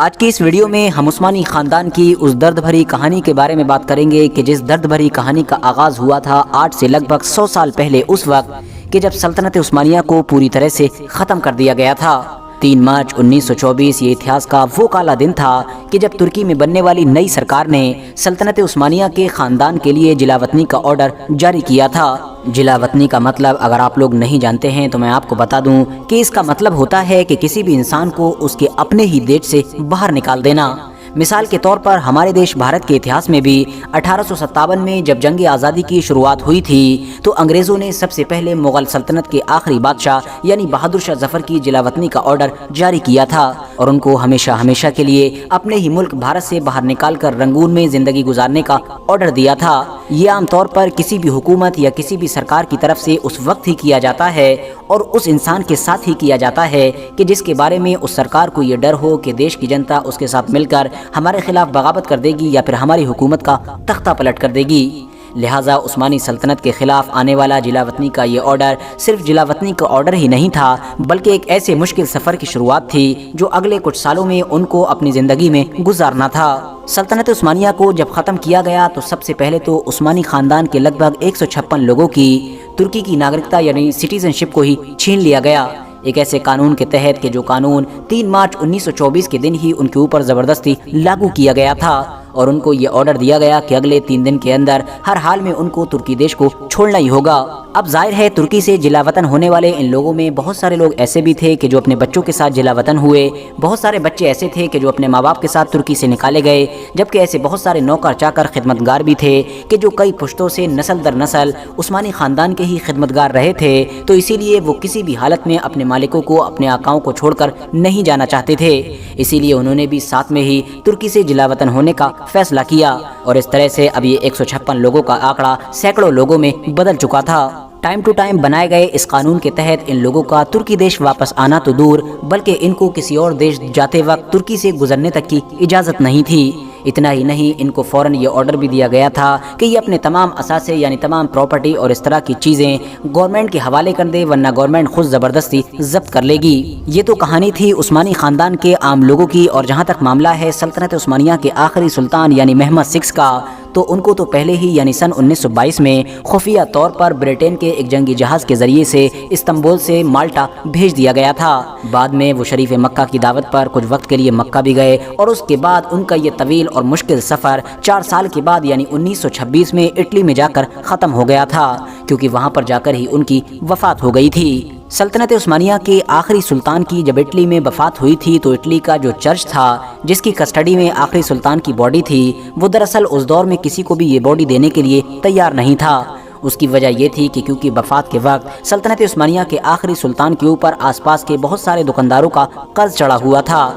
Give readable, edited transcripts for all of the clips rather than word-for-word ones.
آج کی اس ویڈیو میں ہم عثمانی خاندان کی اس درد بھری کہانی کے بارے میں بات کریں گے کہ جس درد بھری کہانی کا آغاز ہوا تھا آج سے لگ بھگ 100 سال پہلے، اس وقت کہ جب سلطنت عثمانیہ کو پوری طرح سے ختم کر دیا گیا تھا۔ 3 مارچ 1924 یہ اتہاس کا وہ کالا دن تھا کہ جب ترکی میں بننے والی نئی سرکار نے سلطنت عثمانیہ کے خاندان کے لیے جلاوطنی کا آرڈر جاری کیا تھا۔ جلاوطنی کا مطلب اگر آپ لوگ نہیں جانتے ہیں تو میں آپ کو بتا دوں کہ اس کا مطلب ہوتا ہے کہ کسی بھی انسان کو اس کے اپنے ہی دیش سے باہر نکال دینا۔ مثال کے طور پر ہمارے دیش بھارت کے اتہاس میں بھی 1857 میں جب جنگ آزادی کی شروعات ہوئی تھی تو انگریزوں نے سب سے پہلے مغل سلطنت کے آخری بادشاہ یعنی بہادر شاہ ظفر کی جلاوطنی کا آرڈر جاری کیا تھا اور ان کو ہمیشہ ہمیشہ کے لیے اپنے ہی ملک بھارت سے باہر نکال کر رنگون میں زندگی گزارنے کا آرڈر دیا تھا۔ یہ عام طور پر کسی بھی حکومت یا کسی بھی سرکار کی طرف سے اس وقت ہی کیا جاتا ہے اور اس انسان کے ساتھ ہی کیا جاتا ہے کہ جس کے بارے میں اس سرکار کو یہ ڈر ہو کہ دیش کی جنتا اس کے ساتھ مل کر ہمارے خلاف بغاوت کر دے گی یا پھر ہماری حکومت کا تختہ پلٹ کر دے گی۔ لہٰذا عثمانی سلطنت کے خلاف آنے والا جلاوطنی کا یہ آرڈر صرف جلاوطنی کا آرڈر ہی نہیں تھا بلکہ ایک ایسے مشکل سفر کی شروعات تھی جو اگلے کچھ سالوں میں ان کو اپنی زندگی میں گزارنا تھا۔ سلطنت عثمانیہ کو جب ختم کیا گیا تو سب سے پہلے تو عثمانی خاندان کے لگ بھگ 156 لوگوں کی ترکی کی ناگرکتا یعنی سٹیزن شپ کو ہی چھین لیا گیا، ایک ایسے قانون کے تحت کہ جو قانون 3 مارچ 1924 کے دن ہی ان کے اوپر زبردستی لاگو کیا گیا تھا اور ان کو یہ آرڈر دیا گیا کہ اگلے 3 دن کے اندر ہر حال میں ان کو ترکی دیش کو چھوڑنا ہی ہوگا۔ اب ظاہر ہے ترکی سے جلاوطن ہونے والے ان لوگوں میں بہت سارے لوگ ایسے بھی تھے کہ جو اپنے بچوں کے ساتھ جلاوطن ہوئے، بہت سارے بچے ایسے تھے کہ جو اپنے ماں باپ کے ساتھ ترکی سے نکالے گئے، جبکہ ایسے بہت سارے نوکر چاکر خدمتگار بھی تھے کہ جو کئی پشتوں سے نسل در نسل عثمانی خاندان کے ہی خدمتگار رہے تھے، تو اسی لیے وہ کسی بھی حالت میں اپنے مالکوں کو اپنے آقاؤں کو چھوڑ کر نہیں جانا چاہتے تھے، اسی لیے انہوں نے بھی ساتھ میں ہی ترکی سے جلاوطن ہونے کا فیصلہ کیا اور اس طرح سے اب یہ 156 لوگوں کا آنکڑا سینکڑوں لوگوں میں بدل چکا تھا۔ ٹائم ٹو ٹائم بنائے گئے اس قانون کے تحت ان لوگوں کا ترکی دیش واپس آنا تو دور بلکہ ان کو کسی اور دیش جاتے وقت ترکی سے گزرنے تک کی اجازت نہیں تھی۔ اتنا ہی نہیں، ان کو فوراً یہ آرڈر بھی دیا گیا تھا کہ یہ اپنے تمام اثاثے یعنی تمام پراپرٹی اور اس طرح کی چیزیں گورنمنٹ کے حوالے کر دے ورنہ گورنمنٹ خود زبردستی ضبط کر لے گی۔ یہ تو کہانی تھی عثمانی خاندان کے عام لوگوں کی، اور جہاں تک معاملہ ہے سلطنت عثمانیہ کے آخری سلطان یعنی محمد 6 کا، تو ان کو تو پہلے ہی یعنی سن 1922 میں خفیہ طور پر برطانیہ کے ایک جنگی جہاز کے ذریعے سے استنبول سے مالٹا بھیج دیا گیا تھا۔ بعد میں وہ شریف مکہ کی دعوت پر کچھ وقت کے لیے مکہ بھی گئے اور اس کے بعد ان کا یہ طویل اور مشکل سفر 4 سال کے بعد یعنی 1926 میں اٹلی میں جا کر ختم ہو گیا تھا، کیونکہ وہاں پر جا کر ہی ان کی وفات ہو گئی تھی۔ سلطنت عثمانیہ کے آخری سلطان کی جب اٹلی میں وفات ہوئی تھی تو اٹلی کا جو چرچ تھا جس کی کسٹڈی میں آخری سلطان کی باڈی تھی، وہ دراصل اس دور میں کسی کو بھی یہ باڈی دینے کے لیے تیار نہیں تھا۔ اس کی وجہ یہ تھی کہ کیونکہ وفات کے وقت سلطنت عثمانیہ کے آخری سلطان کے اوپر آس پاس کے بہت سارے دکانداروں کا قرض چڑھا ہوا تھا،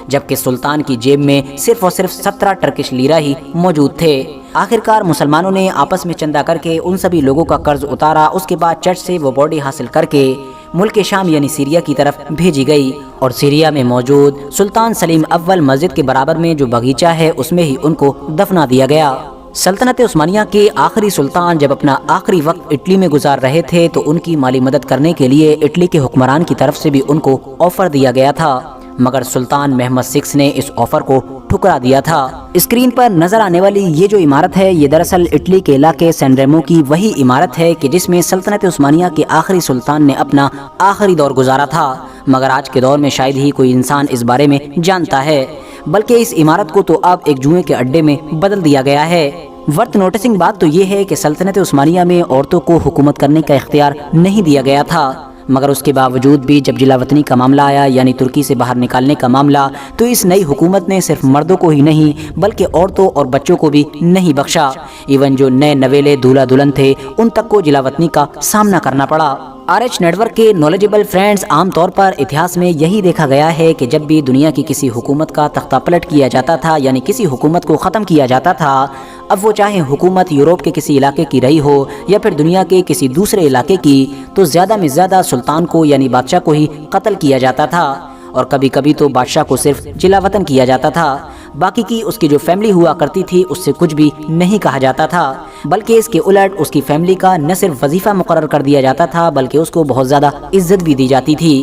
جبکہ سلطان کی جیب میں صرف اور صرف 17 ٹرکش لیرہ ہی موجود تھے۔ آخرکار مسلمانوں نے آپس میں چندہ کر کے ان سبھی لوگوں کا قرض اتارا، اس کے بعد چرچ سے وہ باڈی حاصل کر کے ملک شام یعنی سیریا کی طرف بھیجی گئی اور سیریا میں موجود سلطان سلیم اول مسجد کے برابر میں جو باغیچہ ہے اس میں ہی ان کو دفنا دیا گیا۔ سلطنت عثمانیہ کے آخری سلطان جب اپنا آخری وقت اٹلی میں گزار رہے تھے تو ان کی مالی مدد کرنے کے لیے اٹلی کے حکمران کی طرف سے بھی ان کو آفر دیا گیا تھا، مگر سلطان محمد 6 نے اس آفر کو ٹھکرا دیا تھا۔ اسکرین پر نظر آنے والی یہ جو عمارت ہے یہ دراصل اٹلی کے علاقے سین ریمو کی وہی عمارت ہے کہ جس میں سلطنت عثمانیہ کے آخری سلطان نے اپنا آخری دور گزارا تھا، مگر آج کے دور میں شاید ہی کوئی انسان اس بارے میں جانتا ہے، بلکہ اس عمارت کو تو اب ایک جوئے کے اڈے میں بدل دیا گیا ہے۔ ورتھ نوٹسنگ بات تو یہ ہے کہ سلطنت عثمانیہ میں عورتوں کو حکومت کرنے کا اختیار نہیں دیا گیا تھا، مگر اس کے باوجود بھی جب جلاوطنی کا معاملہ آیا یعنی ترکی سے باہر نکالنے کا معاملہ، تو اس نئی حکومت نے صرف مردوں کو ہی نہیں بلکہ عورتوں اور بچوں کو بھی نہیں بخشا، ایون جو نئے نویلے دولہا دلہن تھے ان تک کو جلاوطنی کا سامنا کرنا پڑا۔ RH نیٹ ورک کے نالجبل فرینڈز، عام طور پر اتہاس میں یہی دیکھا گیا ہے کہ جب بھی دنیا کی کسی حکومت کا تختہ پلٹ کیا جاتا تھا یعنی کسی حکومت کو ختم کیا جاتا تھا، اب وہ چاہے حکومت یوروپ کے کسی علاقے کی رہی ہو یا پھر دنیا کے کسی دوسرے علاقے کی، تو زیادہ میں زیادہ سلطان کو یعنی بادشاہ کو ہی قتل کیا جاتا تھا اور کبھی کبھی تو بادشاہ کو صرف جلاوطن کیا جاتا تھا، باقی کی اس کی جو فیملی ہوا کرتی تھی اس سے کچھ بھی نہیں کہا جاتا تھا، بلکہ اس کے الٹ اس کی فیملی کا نہ صرف وظیفہ مقرر کر دیا جاتا تھا بلکہ اس کو بہت زیادہ عزت بھی دی جاتی تھی،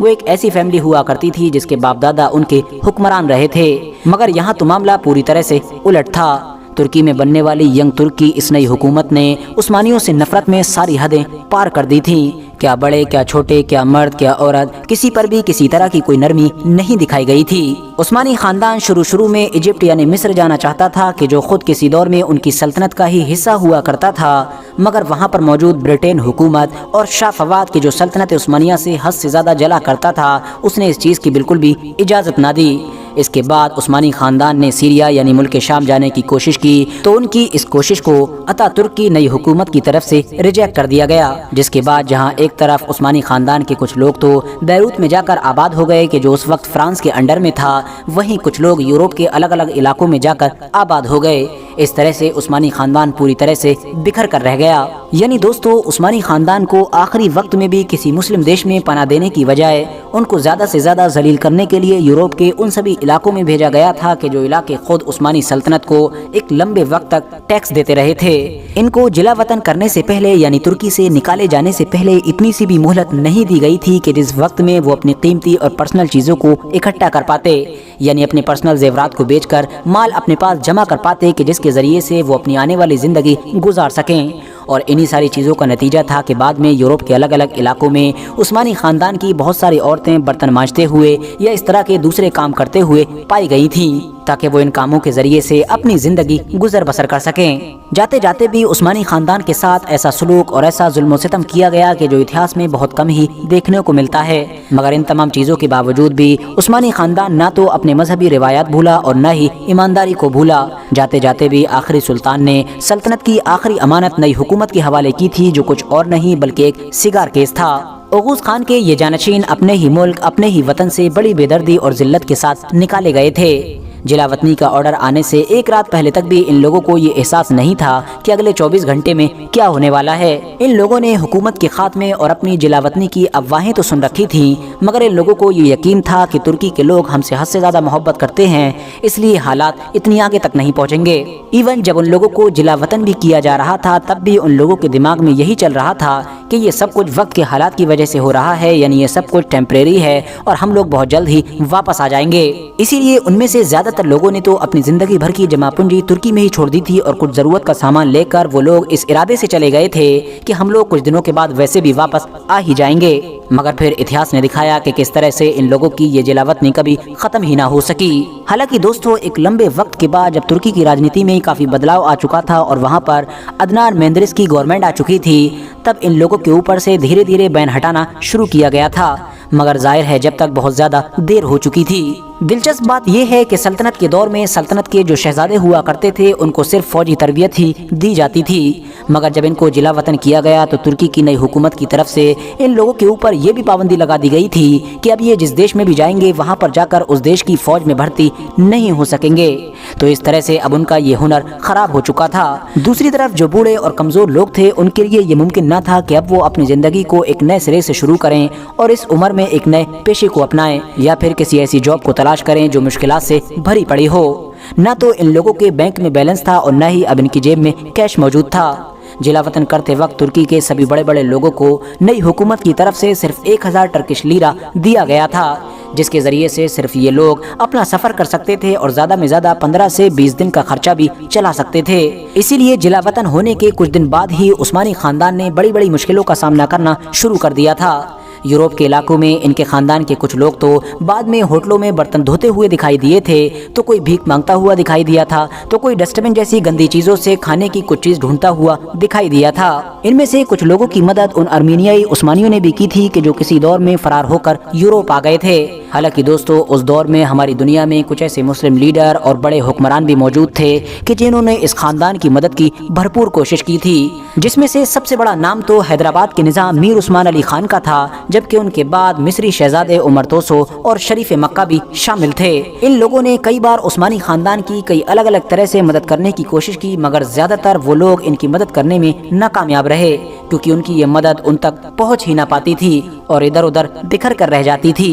وہ ایک ایسی فیملی ہوا کرتی تھی جس کے باپ دادا ان کے حکمران رہے تھے، مگر یہاں تو معاملہ پوری طرح سے الٹ تھا۔ ترکی میں بننے والی ینگ ترک کی اس نئی حکومت نے عثمانیوں سے نفرت میں ساری حدیں پار کر دی تھیں۔ کیا بڑے، کیا چھوٹے، کیا مرد، کیا عورت، کسی پر بھی کسی طرح کی کوئی نرمی نہیں دکھائی گئی تھی۔ عثمانی خاندان شروع میں ایجپٹ یعنی مصر جانا چاہتا تھا کہ جو خود کسی دور میں ان کی سلطنت کا ہی حصہ ہوا کرتا تھا، مگر وہاں پر موجود برٹین حکومت اور شاہ فواد کی جو سلطنت عثمانیہ سے حد سے زیادہ جلا کرتا تھا، اس نے اس چیز کی بالکل بھی اجازت نہ دی۔ اس کے بعد عثمانی خاندان نے سیریا یعنی ملک شام جانے کی کوشش کی تو ان کی اس کوشش کو اتا ترک کی نئی حکومت کی طرف سے ریجیکٹ کر دیا گیا، جس کے بعد جہاں ایک طرف عثمانی خاندان کے کچھ لوگ تو بیروت میں جا کر آباد ہو گئے کہ جو اس وقت فرانس کے انڈر میں تھا، وہیں کچھ لوگ یورپ کے الگ الگ علاقوں میں جا کر آباد ہو گئے۔ اس طرح سے عثمانی خاندان پوری طرح سے بکھر کر رہ گیا۔ یعنی دوستو، عثمانی خاندان کو آخری وقت میں بھی کسی مسلم دیش میں پناہ دینے کی بجائے ان کو زیادہ سے زیادہ ذلیل کرنے کے لیے یورپ کے ان سبھی علاقوں میں بھیجا گیا تھا کہ جو علاقے خود عثمانی سلطنت کو ایک لمبے وقت تک ٹیکس دیتے رہے تھے۔ ان کو جلا وطن کرنے سے پہلے یعنی ترکی سے نکالے جانے سے پہلے اتنی سی بھی مہلت نہیں دی گئی تھی کہ جس وقت میں وہ اپنی قیمتی اور پرسنل چیزوں کو اکٹھا کر پاتے، یعنی اپنے پرسنل زیورات کو بیچ کر مال اپنے پاس جمع کر پاتے کہ جس کے ذریعے سے وہ اپنی آنے والی زندگی گزار سکیں۔ اور انہی ساری چیزوں کا نتیجہ تھا کہ بعد میں یورپ کے الگ الگ علاقوں میں عثمانی خاندان کی بہت ساری عورتیں برتن مانجتے ہوئے یا اس طرح کے دوسرے کام کرتے ہوئے پائی گئی تھیں تاکہ وہ ان کاموں کے ذریعے سے اپنی زندگی گزر بسر کر سکیں۔ جاتے جاتے بھی عثمانی خاندان کے ساتھ ایسا سلوک اور ایسا ظلم و ستم کیا گیا کہ جو اتہاس میں بہت کم ہی دیکھنے کو ملتا ہے، مگر ان تمام چیزوں کے باوجود بھی عثمانی خاندان نہ تو اپنے مذہبی روایات بھولا اور نہ ہی ایمانداری کو بھولا۔ جاتے جاتے بھی آخری سلطان نے سلطنت کی آخری امانت نئی حکومت کے حوالے کی تھی، جو کچھ اور نہیں بلکہ ایک سگار کیس تھا۔ اوغوز خان کے یہ جانشین اپنے ہی ملک، اپنے ہی وطن سے بڑی بے دردی اور ذلت کے ساتھ نکالے گئے تھے۔ جلا وطنی کا آرڈر آنے سے ایک رات پہلے تک بھی ان لوگوں کو یہ احساس نہیں تھا کہ اگلے 24 گھنٹے میں کیا ہونے والا ہے۔ ان لوگوں نے حکومت کے خاتمے اور اپنی جلا وطنی کی افواہیں تو سن رکھی تھیں، مگر ان لوگوں کو یہ یقین تھا کہ ترکی کے لوگ ہم سے حد سے زیادہ محبت کرتے ہیں، اس لیے حالات اتنی آگے تک نہیں پہنچیں گے۔ ایون جب ان لوگوں کو جلا وطن بھی کیا جا رہا تھا تب بھی ان لوگوں کے دماغ میں یہی چل رہا تھا کہ یہ سب کچھ وقت کے حالات کی وجہ سے ہو رہا ہے، یعنی یہ سب کچھ ٹیمپریری ہے اور ہم لوگ بہت جلد ہی واپس آ جائیں گے۔ اسی لیے ان میں سے زیادہ تر لوگوں نے تو اپنی زندگی بھر کی جمع پونجی ترکی میں ہی چھوڑ دی تھی اور کچھ ضرورت کا سامان لے کر وہ لوگ اس ارادے سے چلے گئے تھے کہ ہم لوگ کچھ دنوں کے بعد ویسے بھی واپس آ ہی جائیں گے، مگر پھر اتہاس نے دکھایا کہ کس طرح سے ان لوگوں کی یہ جلا وطنی کبھی ختم ہی نہ ہو سکی۔ حالانکہ دوستو، ایک لمبے وقت کے بعد جب ترکی کی راجنیتی میں کافی بدلاؤ آ چکا تھا اور وہاں پر عدنان مینڈرس کی گورنمنٹ آ چکی تھی، تب ان لوگوں کے اوپر سے دھیرے دھیرے بین ہٹانا شروع کیا گیا تھا، مگر ظاہر ہے جب تک بہت زیادہ دیر ہو چکی تھی۔ دلچسپ بات یہ ہے کہ سلطنت کے دور میں سلطنت کے جو شہزادے ہوا کرتے تھے ان کو صرف فوجی تربیت ہی دی جاتی تھی، مگر جب ان کو جلا وطن کیا گیا تو ترکی کی نئی حکومت کی طرف سے ان لوگوں کے اوپر یہ بھی پابندی لگا دی گئی تھی کہ اب یہ جس دیش میں بھی جائیں گے وہاں پر جا کر اس دیش کی فوج میں بھرتی نہیں ہو سکیں گے۔ تو اس طرح سے اب ان کا یہ ہنر خراب ہو چکا تھا۔ دوسری طرف جو بوڑھے اور کمزور لوگ تھے ان کے لیے یہ ممکن نہ تھا کہ اب وہ اپنی زندگی کو ایک نئے سرے سے شروع کریں اور اس عمر میں ایک نئے پیشے کو اپنائیں یا پھر کسی ایسی جاب کو تلاش کریں جو مشکلات سے بھری پڑی ہو۔ نہ تو ان لوگوں کے بینک میں بیلنس تھا اور نہ ہی اب ان کی جیب میں کیش موجود تھا۔ جلا وطن کرتے وقت ترکی کے سبھی بڑے بڑے لوگوں کو نئی حکومت کی طرف سے صرف 1000 ٹرکش لیرہ دیا گیا تھا، جس کے ذریعے سے صرف یہ لوگ اپنا سفر کر سکتے تھے اور زیادہ میں زیادہ 15 سے 20 دن کا خرچہ بھی چلا سکتے تھے۔ اسی لیے جلا وطن ہونے کے کچھ دن بعد ہی عثمانی خاندان نے بڑی بڑی مشکلوں کا سامنا کرنا شروع کر دیا تھا۔ یورپ کے علاقوں میں ان کے خاندان کے کچھ لوگ تو بعد میں ہوٹلوں میں برتن دھوتے ہوئے دکھائی دیے تھے، تو کوئی بھیک مانگتا ہوا دکھائی دیا تھا، تو کوئی ڈسٹ بن جیسی گندی چیزوں سے کھانے کی کچھ چیز ڈھونڈتا ہوا دکھائی دیا تھا۔ ان میں سے کچھ لوگوں کی مدد ان ارمینیائی عثمانیوں نے بھی کی تھی کہ جو کسی دور میں فرار ہو کر یورپ آ گئے تھے۔ حالانکہ دوستو، اس دور میں ہماری دنیا میں کچھ ایسے مسلم لیڈر اور بڑے حکمران بھی موجود تھے کہ جنہوں نے اس خاندان کی مدد کی بھرپور کوشش کی تھی، جس میں سے سب سے بڑا نام تو حیدرآباد کے نظام میر عثمان علی خان کا تھا، جبکہ ان کے بعد مصری شہزادے عمر توسو اور شریف مکہ بھی شامل تھے۔ ان لوگوں نے کئی بار عثمانی خاندان کی کئی الگ الگ طرح سے مدد کرنے کی کوشش کی، مگر زیادہ تر وہ لوگ ان کی مدد کرنے میں ناکامیاب رہے، کیونکہ ان کی یہ مدد ان تک پہنچ ہی نہ پاتی تھی اور ادھر ادھر بکھر کر رہ جاتی تھی۔